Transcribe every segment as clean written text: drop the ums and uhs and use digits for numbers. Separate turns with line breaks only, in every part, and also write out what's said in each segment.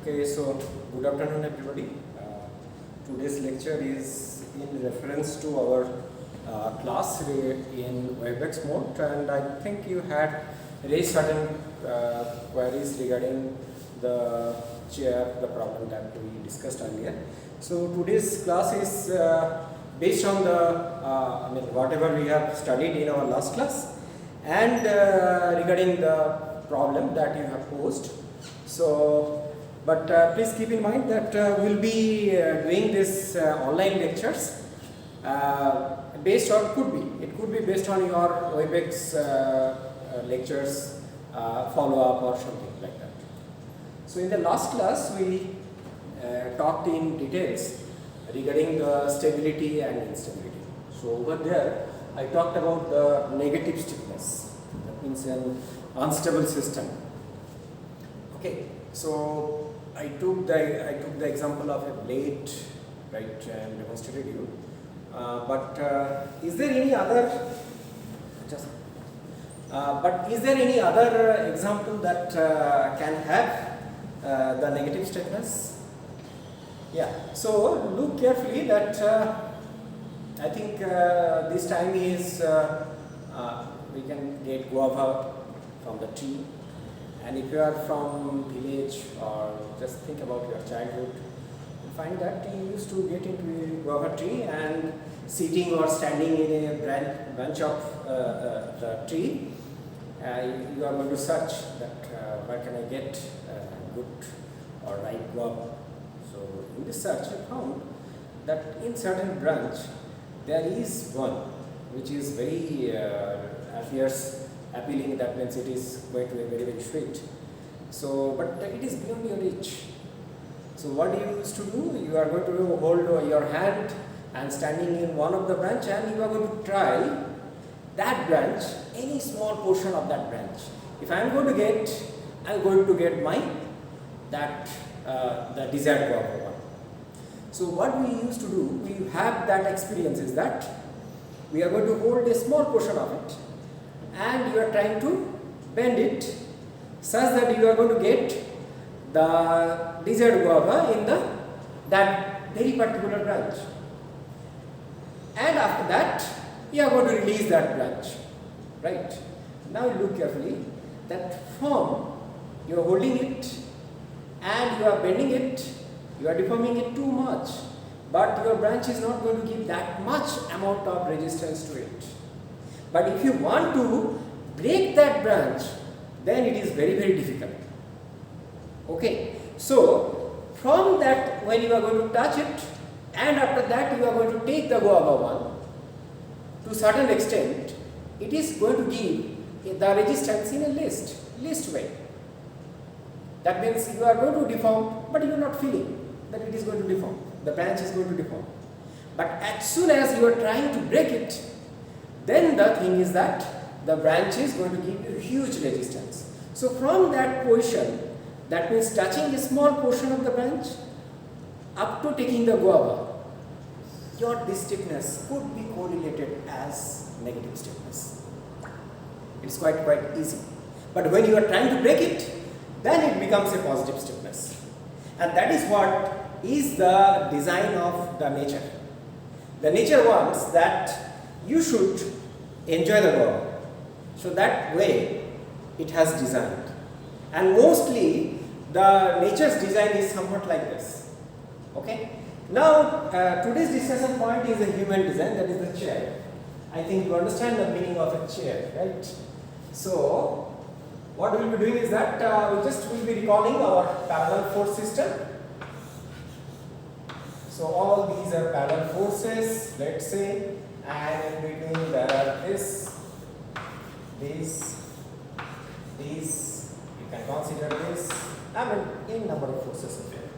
Okay, so good afternoon everybody. Today's lecture is in reference to our class in WebEx mode, and I think you had raised certain queries regarding the chair, the problem that we discussed earlier. So today's class is based on the whatever we have studied in our last class, and regarding the problem that you have posed. So but please keep in mind that we will be doing this online lectures based on, it could be based on your WebEx lectures follow up or something like that. So in the last class we talked in details regarding the stability and instability. So over there I talked about the negative stiffness, that means an unstable system. Okay, so I took the example of a blade, right, and demonstrated you. But is there any other? Is there any other example that can have the negative stiffness? Yeah. So look carefully that I think this time is we can get guava from the tree. And if you are from village or just think about your childhood, you find that you used to get into a guava tree and sitting or standing in a branch of the tree, you are going to search that where can I get good or ripe guava. So in this search I found that in certain branch there is one which is very appealing, that means it is going to be very, very sweet. So, but it is beyond your reach. So what you used to do, you are going to hold your hand and standing in one of the branch, and you are going to try that branch, any small portion of that branch. If I am going to get my the desired guava one. So what we used to do, we have that experience is that we are going to hold a small portion of it, and you are trying to bend it such that you are going to get the desired guava in that very particular branch. And after that, you are going to release that branch, right? Now look carefully that from you are holding it and you are bending it, you are deforming it too much, but your branch is not going to give that much amount of resistance to it. But if you want to break that branch, then it is very, very difficult. Okay, so from that, when you are going to touch it, and after that you are going to take the guava one, to certain extent, it is going to give the resistance in a least way. That means you are going to deform, but you are not feeling that it is going to deform. The branch is going to deform. But as soon as you are trying to break it, then the thing is that the branch is going to give you huge resistance. So from that position, that means touching a small portion of the branch up to taking the guava, your stiffness could be correlated as negative stiffness. It's quite easy. But when you are trying to break it, then it becomes a positive stiffness. And that is what is the design of the nature. The nature wants that you should enjoy the guava. So that way it has designed. And mostly the nature's design is somewhat like this. Okay. Now today's discussion point is a human design, that is the chair. I think you understand the meaning of a chair, right? So what we will be doing is that we will be recalling our parallel force system. So all these are parallel forces, let's say, and in between there are these, you can consider this, in number of forces here.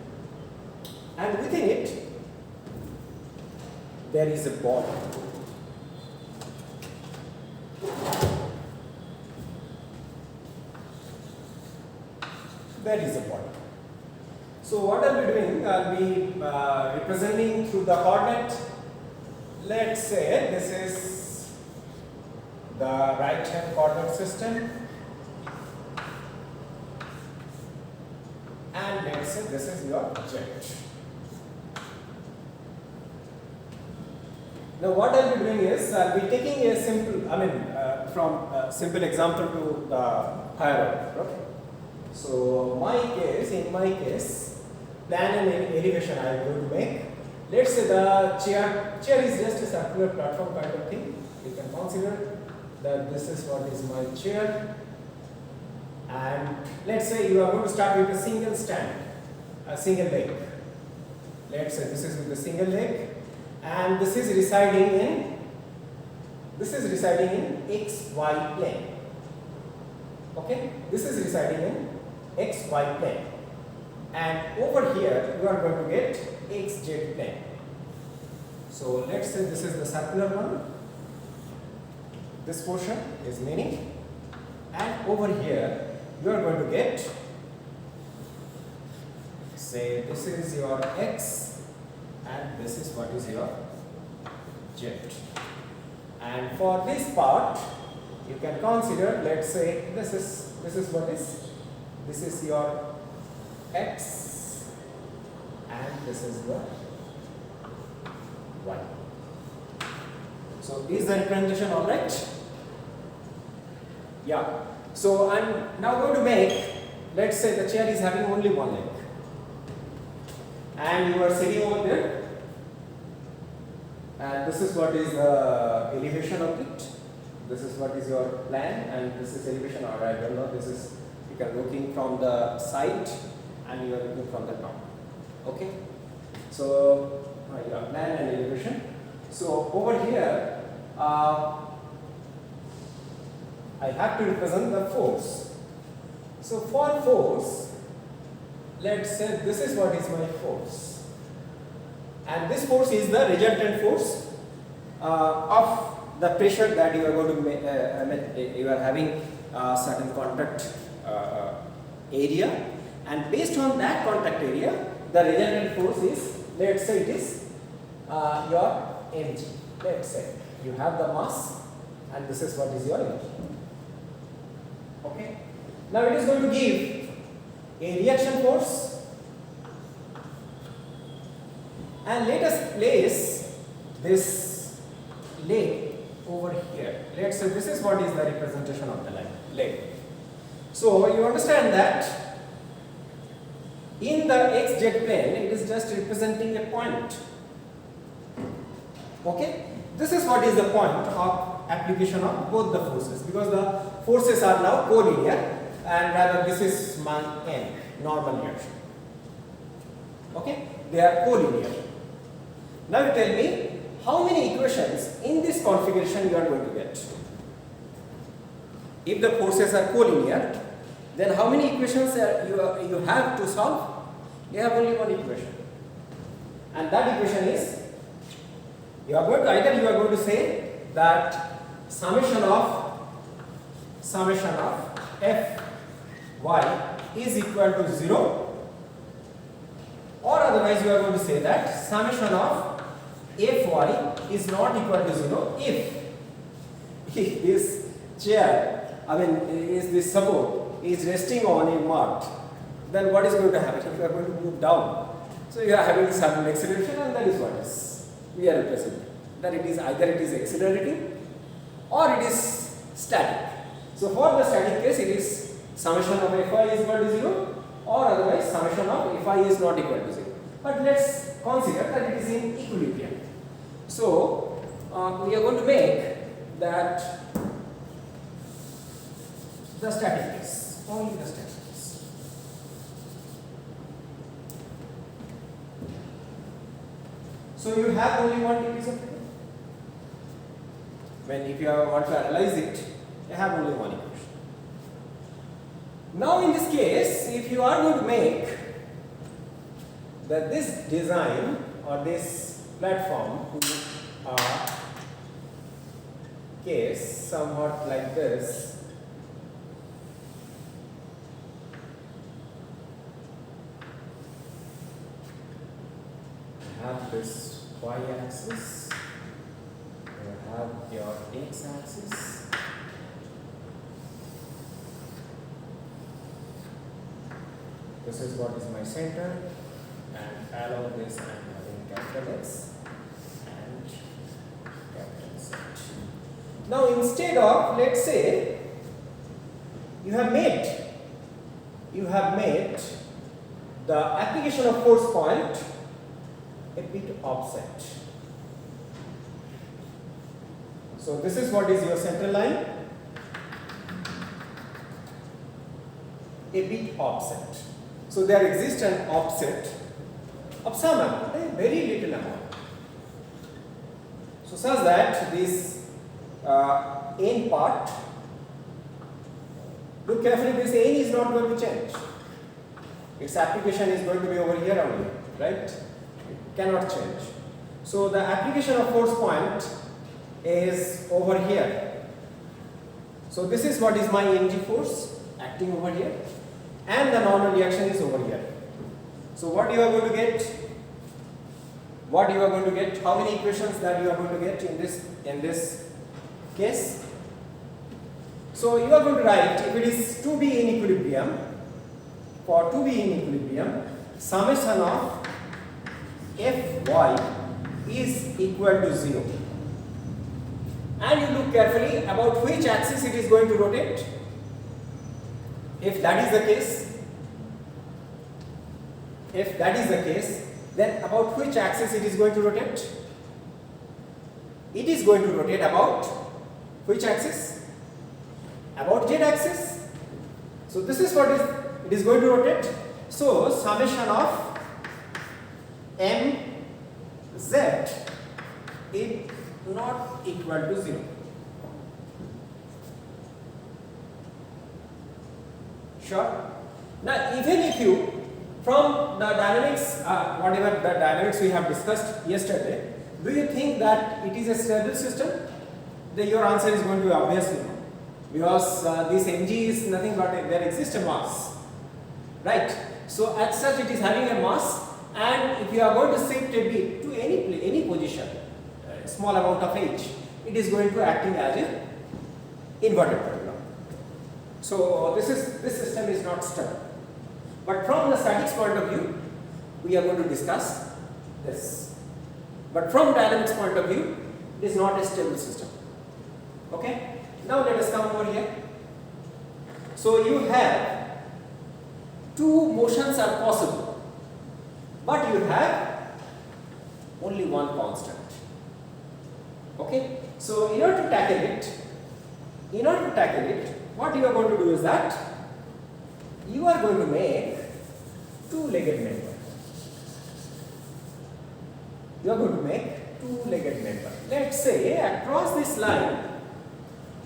And within it, there is a body. There is a body. So what I'll be doing, I'll be representing through the coordinate. Let's say this is the right hand coordinate system, and and let's say this is your jet. Now what I'll be doing is I'll be taking a simple, from a simple example to the higher order. Okay. So in my case, plan and elevation I am going to make. Let's say the chair is just a circular platform kind of thing. You can consider that this is what is my chair, and let's say you are going to start with a single stand, a single leg. Let's say this is with a single leg, and this is residing in XY plane. Okay, this is residing in XY plane, and over here you are going to get XZ plane. So let's say this is the circular one. This portion is meaning, and over here you are going to get, say this is your X and this is what is your Z. And for this part you can consider, let's say this is your X and this is your Y. So is the representation all right? Yeah. So I'm now going to make, let's say the chair is having only one leg, and you are sitting over there, and this is what is the elevation of it. This is what is your plan, and this is elevation, or I don't know, this is, you are looking from the side and you are looking from the top. Okay. So your plan and elevation. So over here I have to represent the force. So for force, let's say this is what is my force, and this force is the resultant force of the pressure that you are going to make. You are having certain contact area, and based on that contact area, the resultant force is, let's say it is your mg. Let's say you have the mass, and this is what is your mg. Okay. Now it is going to give a reaction force, and let us place this leg over here. Let's say this is what is the representation of the leg. So you understand that in the XZ plane it is just representing a point. Okay. This is what is the point of application of both the forces, because the forces are now collinear, and rather this is my n, normal reaction. Okay, they are collinear. Now you tell me how many equations in this configuration you are going to get. If the forces are collinear, then how many equations you have to solve? You have only one equation, and that equation is, you are going to say that summation of f y is equal to 0, or otherwise you are going to say that summation of f y is not equal to 0 if this chair, is this support is resting on a mud. Then what is going to happen? You are going to move down. So you are having certain acceleration, and that is what is we are representing. That it is either it is accelerating or it is static. So for the static case, it is summation of Fy is equal to 0, or otherwise summation of Fy is not equal to 0. But let's consider that it is in equilibrium. So we are going to make that the static case, only the static case. So you have only one degree of freedom. If you want to analyze it, you have only one equation. Now in this case, if you are going to make that this design or this platform case somewhat like this, you have this y-axis, you have your x-axis, this is what is my center, and along this I am having capital X and capital Z. Now instead of, let's say, you have made the application of force point a bit offset. So this is what is your central line, a bit offset. So there exists an offset of some amount, a very little amount. So such that this N part, look carefully, this N is not going to change. Its application is going to be over here only, right? It cannot change. So the application of force point is over here. So this is what is my NG force acting over here, and the normal reaction is over here. So what you are going to get? How many equations that you are going to get in this case? So you are going to write, if it is 2B in equilibrium, for 2B in equilibrium, summation of Fy is equal to 0. And you look carefully about which axis it is going to rotate. If that is the case, then about which axis it is going to rotate? It is going to rotate about which axis? About Z axis. So this is what it is going to rotate. So summation of mz is not equal to 0. Sure. Now even if you, from the dynamics, whatever the dynamics we have discussed yesterday, do you think that it is a stable system? Then your answer is going to be obviously no, because this mg is nothing but there exists a mass, right? So as such it is having a mass, and if you are going to shift a bit to any position, a small amount of h, it is going to acting as a inverted pendulum. So this system is not stable. But from the statics point of view, we are going to discuss this. But from dynamics point of view, it is not a stable system. Okay? Now let us come over here. So you have two motions are possible, but you have only one constant. Okay? So in order to tackle it, what you are going to do is that you are going to make two-legged member. You are going to make two-legged member. Let's say across this line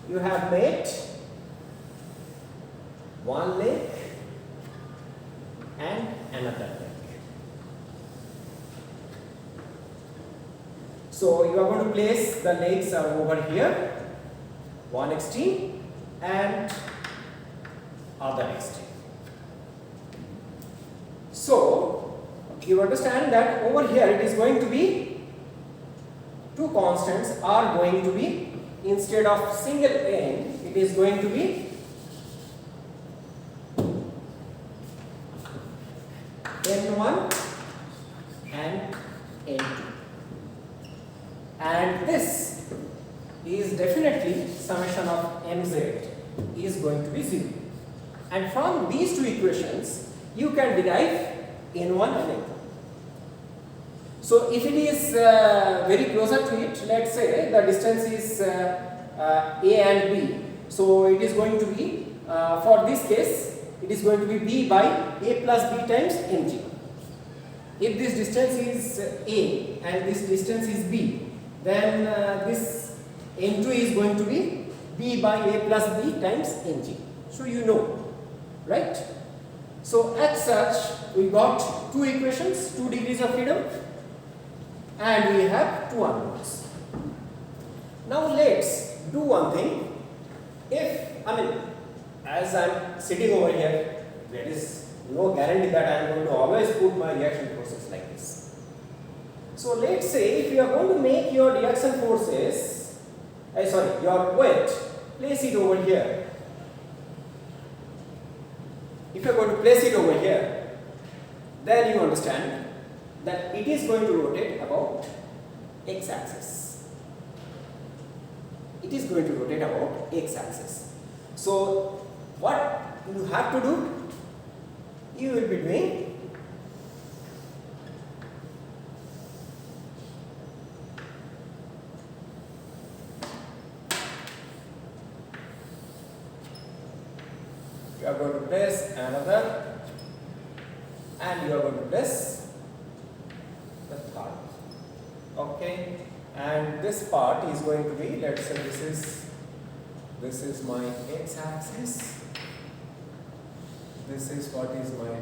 you have made one leg and another leg. So you are going to place the legs are over here, one extreme and other extreme. So you understand that over here it is going to be two constants are going to be, instead of single n, it is going to be n1 and n2, and this is definitely summation of mz is going to be 0, and from these two equations you can derive n1 and n2. So if it is very closer to it, let's say the distance is a and b, so it is going to be, for this case, it is going to be b by a plus b times mg. If this distance is a and this distance is b, then this n2 is going to be b by a plus b times mg. So you know, right? So as such, we got two equations, 2 degrees of freedom, and we have two unknowns. Now let's do one thing. As I am sitting over here, there is no guarantee that I am going to always put my reaction forces like this. So let's say if you are going to make your reaction forces, your weight, place it over here. If you are going to place it over here, then you understand that it is going to rotate about x-axis. It is going to rotate about x-axis. So what you have to do, you will be doing you are going to place another and you are going to place the third. Okay, and this part is going to be, let's say this is my x-axis, this is what is my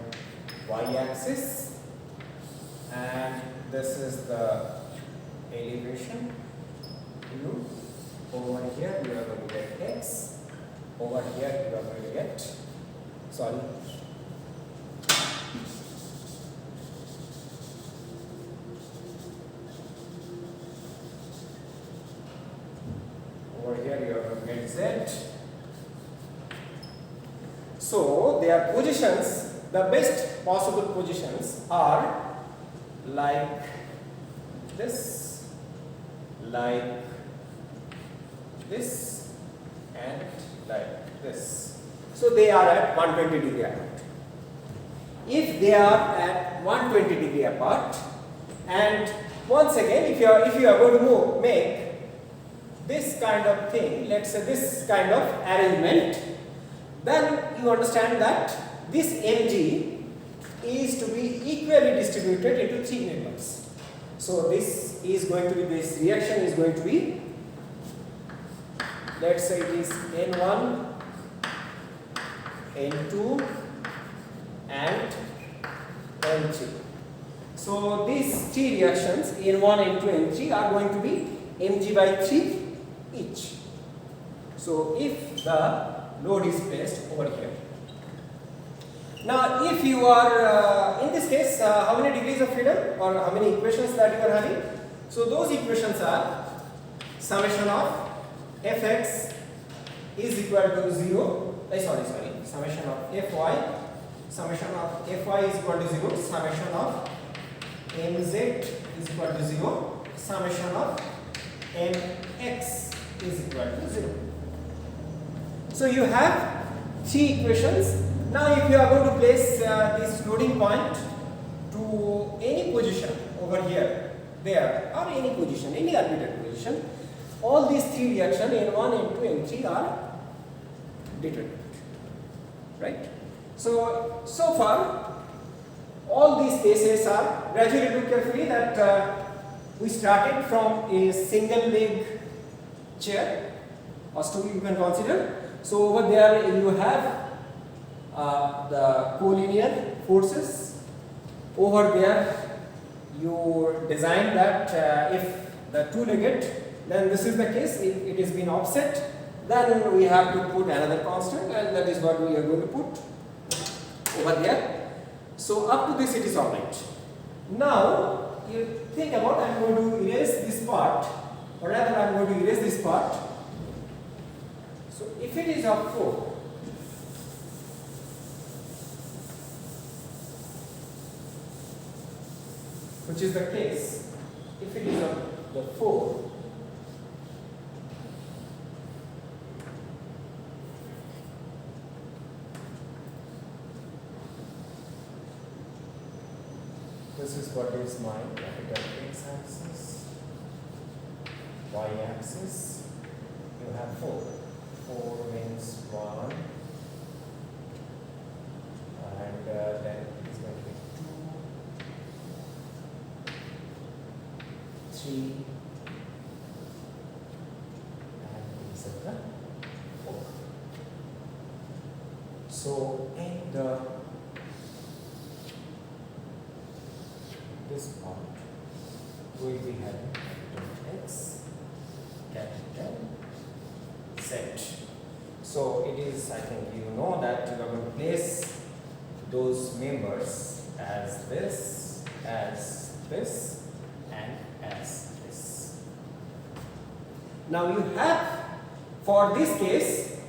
y-axis, and this is the elevation. You over here you are going to get x, over here you are going to get, sorry, over here you are going to get z. So their positions, the best possible positions are like this, and like this. So they are at 120 degree apart. If they are at 120 degree apart, and once again, if you are going to make this kind of thing, let's say this kind of arrangement, then you understand that this mg is to be equally distributed into 3 members. So this reaction is going to be, let's say it is N1, N2 and N3. So these 3 reactions N1, N2, N3 are going to be mg by 3 each. So if the load is placed over here. Now if you are, in this case, how many degrees of freedom or how many equations that you are having? So those equations are summation of fx is equal to 0, summation of fy is equal to 0, summation of mz is equal to 0, summation of mx is equal to 0. So you have 3 equations. Now if you are going to place this loading point to any position over here, there, or any position, any arbitrary position, all these 3 reactions N1, N2, N3 are determined, right? So far all these cases are, gradually look carefully that we started from a single leg chair or stool you can consider. So over there you have the collinear forces. Over there you design that if the two-legged, then this is the case. If it is been offset, then we have to put another constant, and that is what we are going to put over there. So up to this it is alright. Now you think about, I am going to erase this part, or rather I am going to erase this part. So if it is of 4, which is the case, if it is of the 4, this is what is my capital x-axis, y-axis. You have 4. 4 means 1, and then it is going to be 2, 3, and etc. 4. So in this part we will be having capital X, capital Z. So it is, I think you know that you are going to place those members as this, and as this. Now you have, for this case,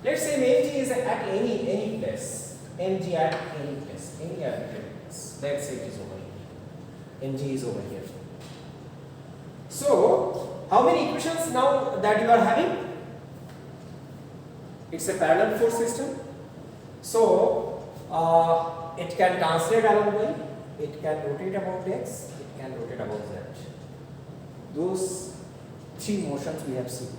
let's say mg is at any place. mg at any place, any arbitrary place. Let's say it is over here. Mg is over here. So, how many equations now that you are having? It's a parallel force system. So, it can translate along y, it can rotate about x, it can rotate about z. Those three motions we have seen.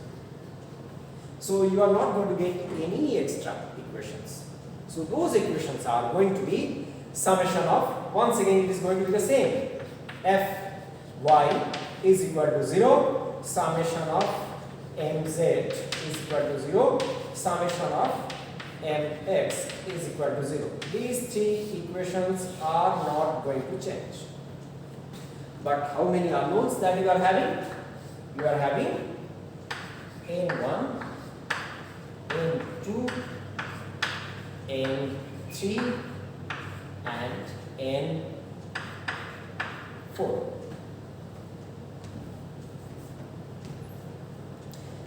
So, you are not going to get any extra equations. So, those equations are going to be summation of, once again it is going to be the same, f y is equal to 0, summation of mz is equal to 0, summation of mx is equal to 0. These three equations are not going to change. But how many unknowns that you are having? You are having n1, n2, n3 and n4.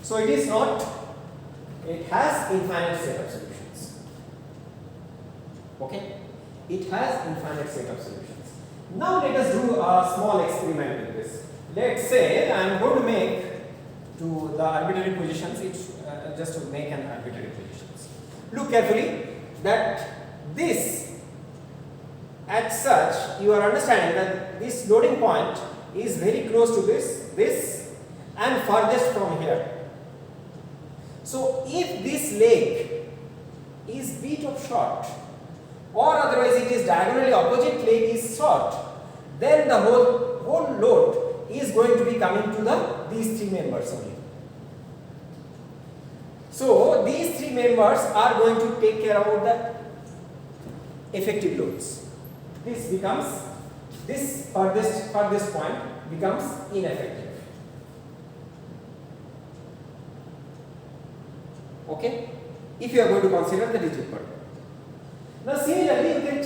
So it is not, it has infinite set of solutions. Okay? It has infinite set of solutions. Now let us do a small experiment with this. Let's say I am going to make to the arbitrary positions, just to make an arbitrary positions. Look carefully that this, as such, you are understanding that this loading point is very close to this and farthest from here. So if this leg is bit of short, or otherwise it is diagonally opposite leg is short, then the whole load is going to be coming to these three members only. So these three members are going to take care about the effective loads. This becomes, this farthest point becomes ineffective. Okay, if you are going to consider the rigid body. Now similarly you can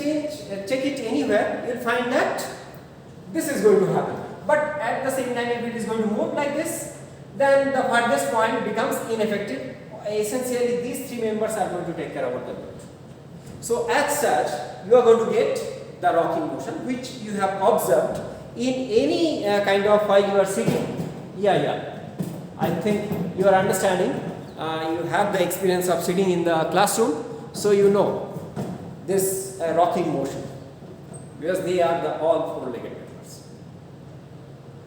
check it anywhere, you will find that this is going to happen. But at the same time if it is going to move like this, then the farthest point becomes ineffective. Essentially these three members are going to take care of the load. So as such you are going to get the rocking motion which you have observed in any kind of while you are sitting. I think you are understanding. You have the experience of sitting in the classroom, so you know this rocking motion because they are all four-legged members.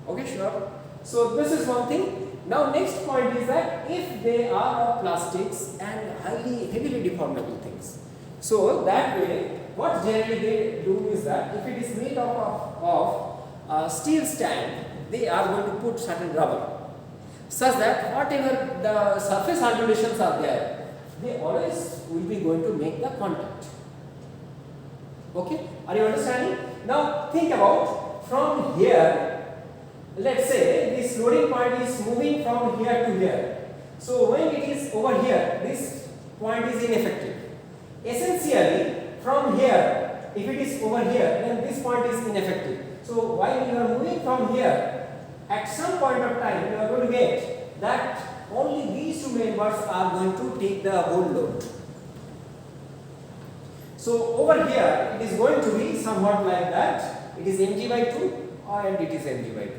Okay, sure. So this is one thing. Now next point is that if they are of plastics and heavily deformable things, so that way what generally they do is that if it is made of steel stand, they are going to put certain rubber, such that whatever the surface undulations are there, they always will be going to make the contact. Okay, are you understanding? Now think about from here, let's say this loading point is moving from here to here. So when it is over here, this point is ineffective. Essentially from here, if it is over here, then this point is ineffective. So while you are moving from here, at some point of time you are going to get that only these two members are going to take the whole load. So over here it is going to be somewhat like that. It is mg by 2 and it is mg by 2.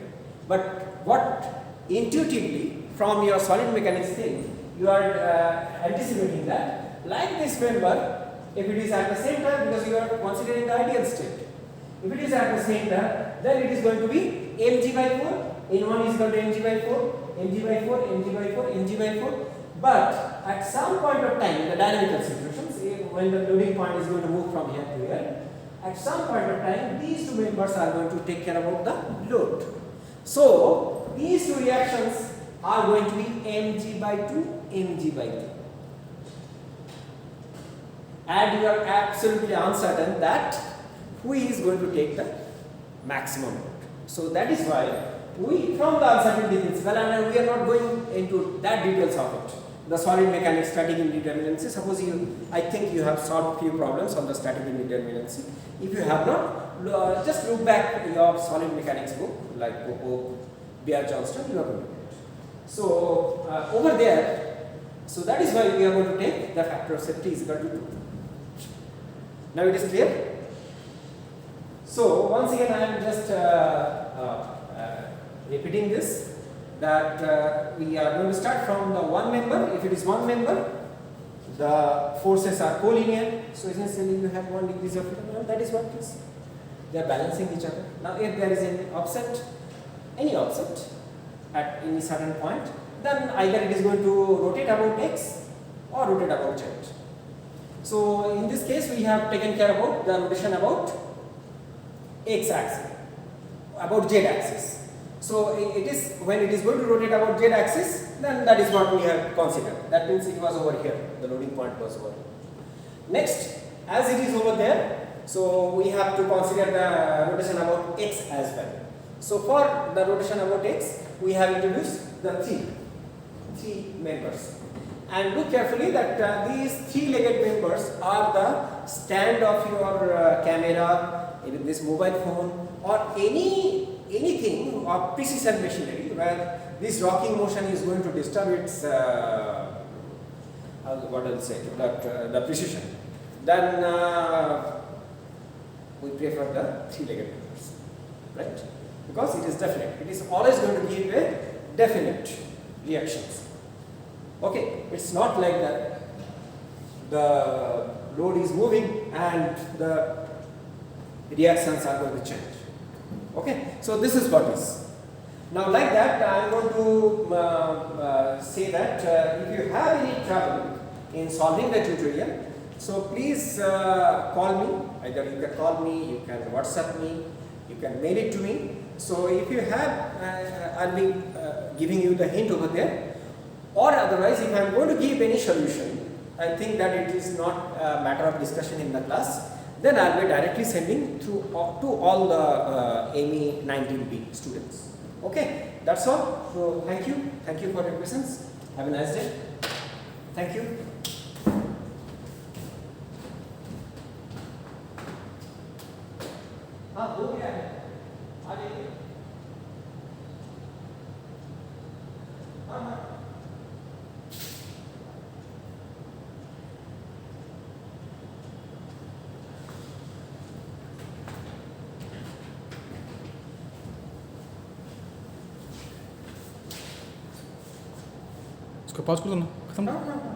But what intuitively from your solid mechanics thing you are anticipating that like this member, if it is at the same time, because you are considering the ideal state, if it is at the same time, then it is going to be mg by 4. N1 is equal to mg by 4, mg by 4, mg by 4, mg by 4. But at some point of time in the dynamical situations, when the loading point is going to move from here to here, at some point of time these two members are going to take care about the load. So these two reactions are going to be mg by 2, mg by 2. And you are absolutely uncertain that who is going to take the maximum load. So that is why we, from the uncertainty principle, and we are not going into that details of it, the solid mechanics static indeterminacy. Suppose I think you have solved few problems on the static indeterminacy. If you have not, just look back your solid mechanics book like Popo, B.R. Johnston, you are going to get it. So over there, so that is why we are going to take the factor of safety is equal to 2. Now it is clear? So once again I am just repeating this, that we are going to start from the one member. If it is one member, the forces are collinear, so essentially you have 1 degree of freedom. That is what it is. They are balancing each other. Now if there is any offset at any certain point, then either it is going to rotate about x or rotate about z. So in this case we have taken care about the rotation about x axis, about z axis. So it is, when it is going to rotate about z axis, then that is what we have considered. That means it was over here, the loading point was over here. Next, as it is over there, so we have to consider the rotation about x as well. So for the rotation about x, we have introduced the three members. And look carefully that these three-legged members are the stand of your camera, even this mobile phone, or anything of precision machinery where this rocking motion is going to disturb its what I'll say, the precision. Then we prefer the three-legged members, right? Because it is definite. It is always going to give a definite reactions. Okay, it's not like that the load is moving and the reactions are going to change. Okay, so this is what is. Now like that I am going to say that if you have any trouble in solving the tutorial, so please call me. Either you can call me, you can WhatsApp me, you can mail it to me. So if you have, I'll be giving you the hint over there. Or otherwise, if I am going to give any solution, I think that it is not a matter of discussion in the class, then I will be directly sending to all the AME 19B students. Okay, that's all. So thank you for your presence. Have a nice day. Thank you. हो गया है, आ जाइए। हाँ
इसको pause कर दो ना, खत्म।